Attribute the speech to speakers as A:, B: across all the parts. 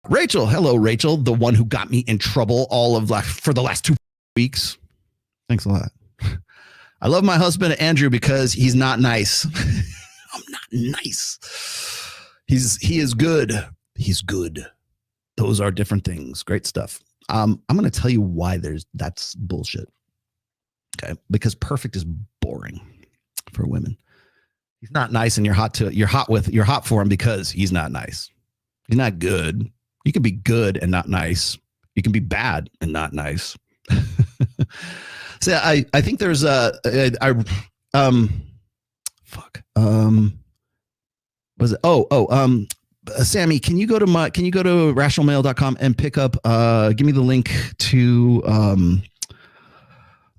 A: Rachel. Hello, Rachel. The one who got me in trouble for the last 2 weeks. Thanks a lot. I love my husband, Andrew, because he's not nice. I'm not nice. He is good. He's good. Those are different things. Great stuff. I'm going to tell you why that's bullshit. Okay. Because perfect is boring for women. He's not nice and you're hot for him because he's not nice. He's not good. You can be good and not nice. You can be bad and not nice. So I think there's Sammy, can you go to rationalmail.com and pick up give me the link to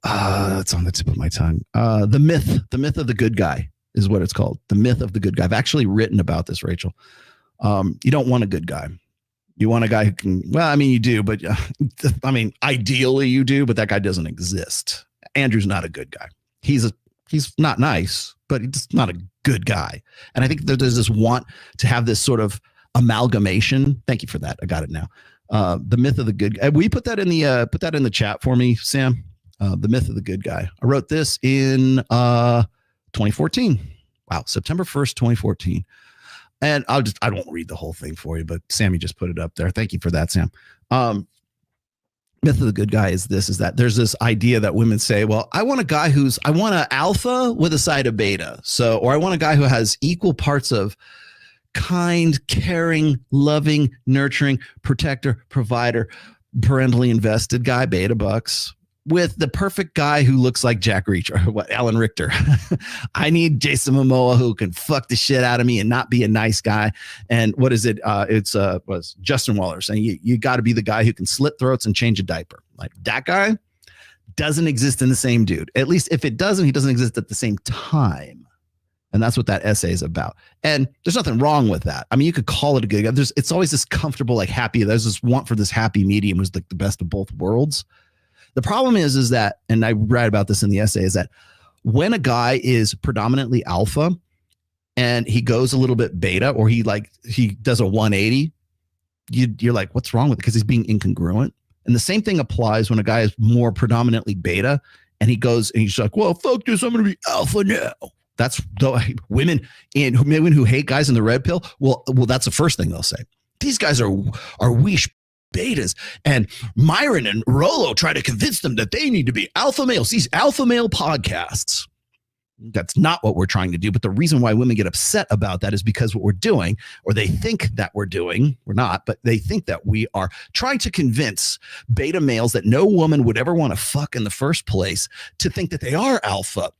A: it's on the tip of my tongue. The myth of the good guy is what it's called. The myth of the good guy. I've actually written about this, Rachel. You don't want a good guy. You want a guy who can, well, I mean, you do, but I mean, ideally you do, but that guy doesn't exist. Andrew's not a good guy. He's not nice, but he's not a good guy. And I think that there's this want to have this sort of amalgamation. Thank you for that. I got it now. The myth of the good guy. Will you put that in the chat for me, Sam? The myth of the good guy. I wrote this in 2014. Wow. September 1st, 2014. And I won't read the whole thing for you, but Sammy just put it up there. Thank you for that, Sam. Myth of the good guy is that there's this idea that women say, well, I want an alpha with a side of beta. Or I want a guy who has equal parts of kind, caring, loving, nurturing, protector, provider, parentally invested guy, beta bucks, with the perfect guy who looks like Jack Reacher, Alan Richter. I need Jason Momoa who can fuck the shit out of me and not be a nice guy. And what is it? Was Justin Waller saying you got to be the guy who can slit throats and change a diaper. Like that guy doesn't exist in the same dude. At least if it doesn't, he doesn't exist at the same time. And that's what that essay is about. And there's nothing wrong with that. I mean, you could call it a good guy. It's always this comfortable, like happy. There's this want for this happy medium was like the best of both worlds. The problem is that, and I write about this in the essay, is that when a guy is predominantly alpha and he goes a little bit beta, or he does a 180, you're like, what's wrong with it? Because he's being incongruent. And the same thing applies when a guy is more predominantly beta and he goes and he's like, well, fuck this, I'm going to be alpha now. That's the women who hate guys in the red pill. Well, that's the first thing they'll say. These guys are weak betas, and Myron and Rollo try to convince them that they need to be alpha males. These alpha male podcasts. That's not what we're trying to do. But the reason why women get upset about that is because what we're doing, or they think that we're doing, we're not, but they think that we are trying to convince beta males that no woman would ever want to fuck in the first place to think that they are alpha,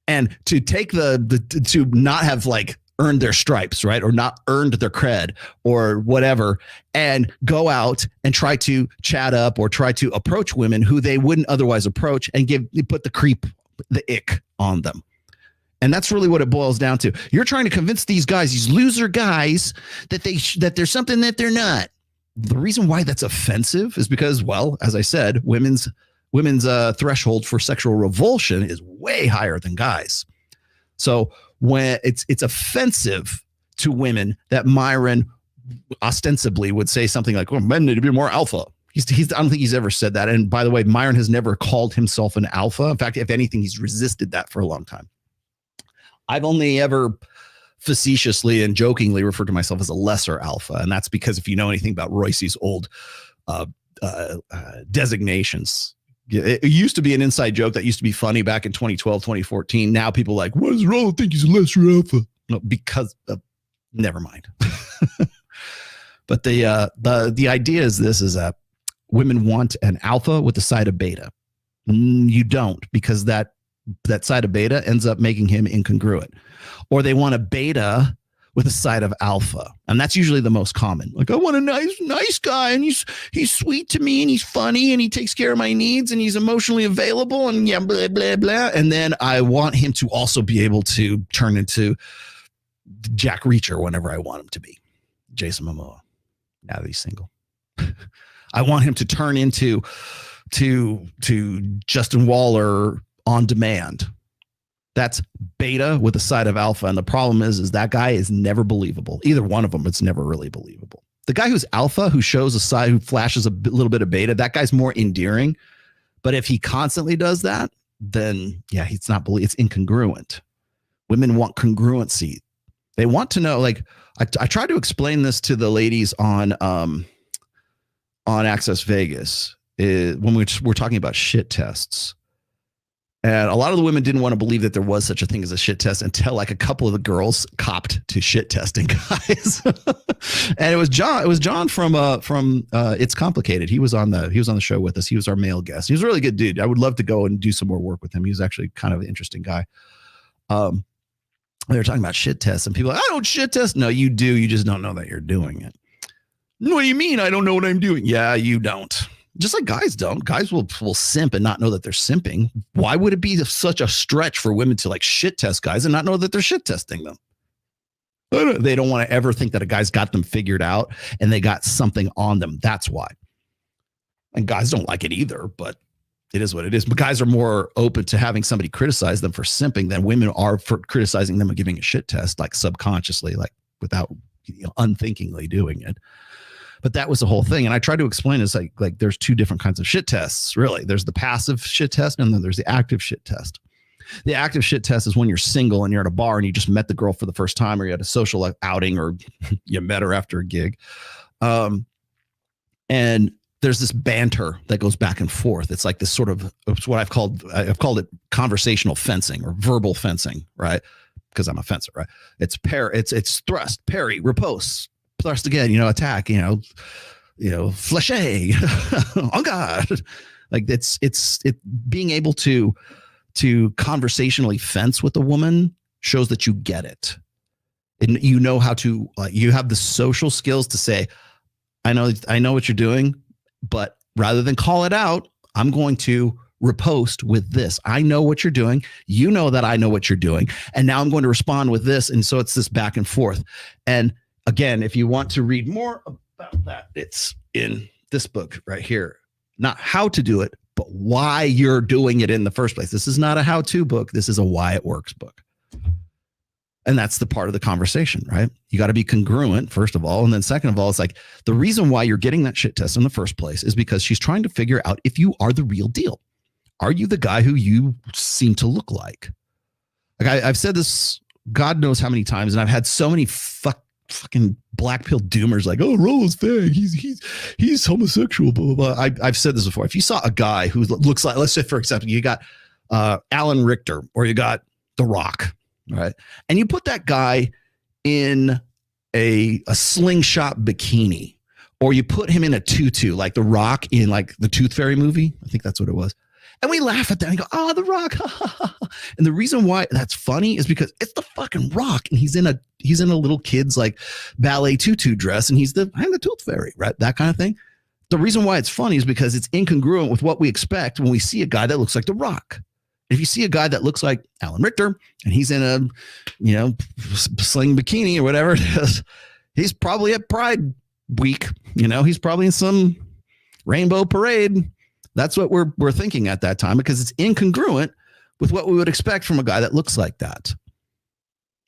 A: and to take to not have like earned their stripes, right? Or not earned their cred or whatever, and go out and try to chat up or try to approach women who they wouldn't otherwise approach and put the ick on them. And that's really what it boils down to. You're trying to convince these guys, these loser guys, that there's something that they're not. The reason why that's offensive is because, well, as I said, women's threshold for sexual revulsion is way higher than guys. So when it's offensive to women that Myron ostensibly would say something like, well, men need to be more alpha. I don't think he's ever said that. And by the way, Myron has never called himself an alpha. In fact, if anything, he's resisted that for a long time. I've only ever facetiously and jokingly referred to myself as a lesser alpha. And that's because if you know anything about Royce's old designations, it used to be an inside joke that used to be funny back in 2012, 2014. Now people are like, what is wrong? I think he's a lesser alpha. No, because of, never mind. But the idea is that women want an alpha with a side of beta. You don't, because that side of beta ends up making him incongruent. Or they want a beta with a side of alpha. And that's usually the most common. Like, I want a nice guy, and he's sweet to me, and he's funny, and he takes care of my needs, and he's emotionally available, and yeah, blah, blah, blah. And then I want him to also be able to turn into Jack Reacher whenever I want him to be. Jason Momoa, now that he's single. I want him to turn into Justin Waller on demand. That's beta with a side of alpha. And the problem is that guy is never believable. Either one of them, it's never really believable. The guy who's alpha, who shows a side, who flashes a little bit of beta, that guy's more endearing. But if he constantly does that, then yeah, it's incongruent. Women want congruency. They want to know, like, I tried to explain this to the ladies on Access Vegas when we're talking about shit tests. And a lot of the women didn't want to believe that there was such a thing as a shit test until like a couple of the girls copped to shit testing guys. And it was John from It's Complicated. He was on the show with us. He was our male guest. He was a really good dude. I would love to go and do some more work with him. He was actually kind of an interesting guy. They were talking about shit tests, and people are like, I don't shit test. No, you do. You just don't know that you're doing it. What do you mean I don't know what I'm doing? Yeah, you don't. Just like guys don't. Guys will simp and not know that they're simping. Why would it be such a stretch for women to like shit test guys and not know that they're shit testing them? They don't want to ever think that a guy's got them figured out and they got something on them. That's why. And guys don't like it either, but it is what it is. But guys are more open to having somebody criticize them for simping than women are for criticizing them and giving a shit test, like subconsciously, like without unthinkingly doing it. But that was the whole thing. And I tried to explain it's like there's two different kinds of shit tests, really. There's the passive shit test, and then there's the active shit test. The active shit test is when you're single and you're at a bar and you just met the girl for the first time, or you had a social outing, or you met her after a gig. And there's this banter that goes back and forth. It's like this sort of, it's what I've called it conversational fencing or verbal fencing, right? Because I'm a fencer, right? It's thrust, parry, riposte, thrust again, attack, flèche, oh God. Like it's being able to conversationally fence with a woman shows that you get it. And you know how to, you have the social skills to say, I know what you're doing, but rather than call it out, I'm going to riposte with this. I know what you're doing. You know that I know what you're doing. And now I'm going to respond with this. And so it's this back and forth. And again, if you want to read more about that, it's in this book right here. Not how to do it, but why you're doing it in the first place. This is not a how-to book. This is a why it works book. And that's the part of the conversation, right? You got to be congruent, first of all. And then second of all, it's like the reason why you're getting that shit test in the first place is because she's trying to figure out if you are the real deal. Are you the guy who you seem to look like? Like I've said this, God knows how many times, and I've had so many fucking black pill doomers like, oh, Rollo's fake. He's homosexual, blah, blah, blah. I've said this before. If you saw a guy who looks like, let's say, for example, you got Alan Richter or you got The Rock, right? And you put that guy in a slingshot bikini, or you put him in a tutu, like The Rock in like the Tooth Fairy movie. I think that's what it was. And we laugh at that and go, oh, The Rock. And the reason why that's funny is because it's the fucking Rock. And he's in a little kid's like ballet tutu dress, and I'm the Tooth Fairy, right? That kind of thing. The reason why it's funny is because it's incongruent with what we expect when we see a guy that looks like The Rock. If you see a guy that looks like Alan Richter and he's in a, sling bikini or whatever it is, he's probably at Pride Week. He's probably in some rainbow parade. That's what we're thinking at that time, because it's incongruent with what we would expect from a guy that looks like that.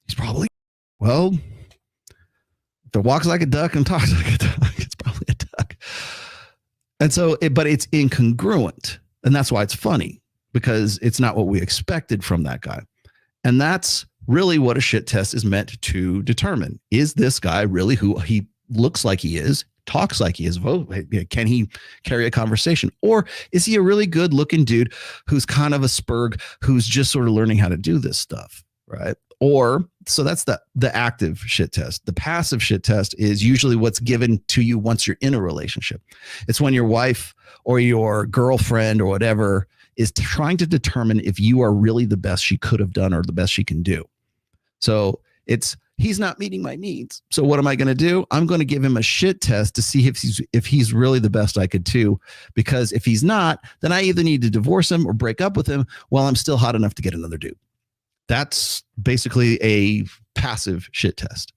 A: He's probably, if it walks like a duck and talks like a duck, it's probably a duck. And so, but it's incongruent. And that's why it's funny, because it's not what we expected from that guy. And that's really what a shit test is meant to determine. Is this guy really who he looks like he is, talks like he is? Can he carry a conversation? Or is he a really good looking dude who's kind of a spurg, who's just sort of learning how to do this stuff, right? Or, so that's the active shit test. The passive shit test is usually what's given to you once you're in a relationship. It's when your wife or your girlfriend or whatever is trying to determine if you are really the best she could have done or the best she can do. So he's not meeting my needs. So what am I going to do? I'm going to give him a shit test to see if he's really the best I could do. Because if he's not, then I either need to divorce him or break up with him while I'm still hot enough to get another dude. That's basically a passive shit test.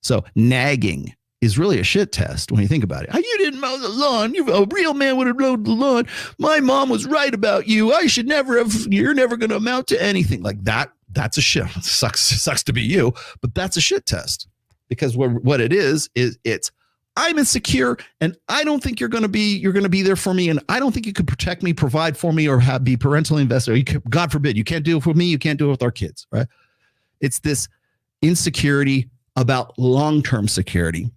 A: So nagging is really a shit test when you think about it. You didn't mow the lawn. A real man would have mowed the lawn. My mom was right about you. You're never going to amount to anything like that. That's a shit. Sucks to be you, but that's a shit test, because what it is it's, I'm insecure and I don't think you're going to be there for me. And I don't think you could protect me, provide for me, or be parental investor. God forbid, you can't do it for me. You can't do it with our kids, right? It's this insecurity about long-term security.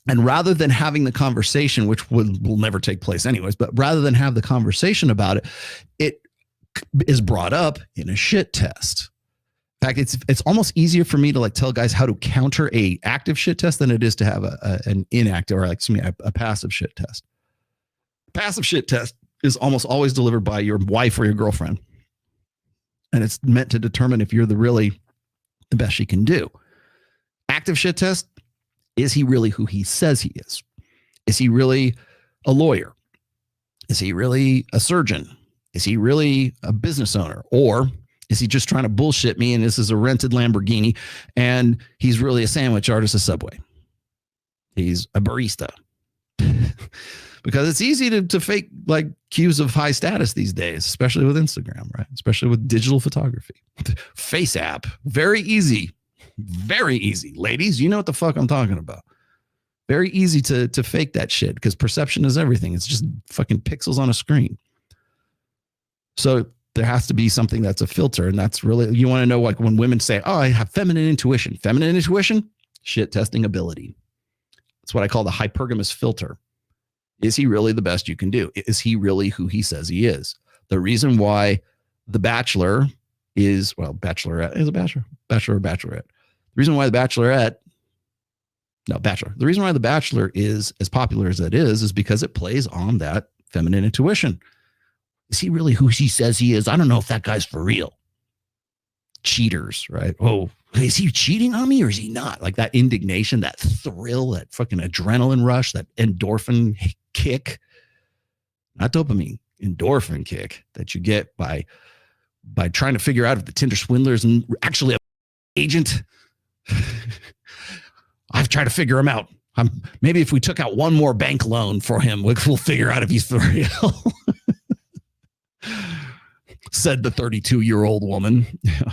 A: And rather than having the conversation, which will never take place anyways, but rather than have the conversation about it, it is brought up in a shit test. In fact, it's almost easier for me to like tell guys how to counter a active shit test than it is to have an inactive or like a passive shit test. Passive shit test is almost always delivered by your wife or your girlfriend. And it's meant to determine if you're the best she can do. Active shit test, is he really who he says he is? Is he really a lawyer? Is he really a surgeon? Is he really a business owner? Or is he just trying to bullshit me and this is a rented Lamborghini and he's really a sandwich artist at Subway? He's a barista. Because it's easy to fake like cues of high status these days, especially with Instagram, right? Especially with digital photography. Face app, very easy. Very easy. Ladies, you know what the fuck I'm talking about. Very easy to fake that shit because perception is everything. It's just fucking pixels on a screen. So there has to be something that's a filter. And that's really, you want to know, like when women say, oh, I have feminine intuition. Feminine intuition, shit testing ability. That's what I call the hypergamous filter. Is he really the best you can do? Is he really who he says he is? The reason why The Bachelor is, well, Bachelorette is a bachelor or bachelorette. The reason why The reason why The Bachelor is as popular as it is because it plays on that feminine intuition. Is he really who he says he is? I don't know if that guy's for real. Cheaters, right? Oh, is he cheating on me or is he not? Like that indignation, that thrill, that fucking adrenaline rush, that endorphin kick, not dopamine, endorphin kick that you get by trying to figure out if the Tinder swindler is actually an agent. I've tried to figure him out. Maybe if we took out one more bank loan for him, we'll figure out if he's for real. Said the 32-year-old woman. Yeah.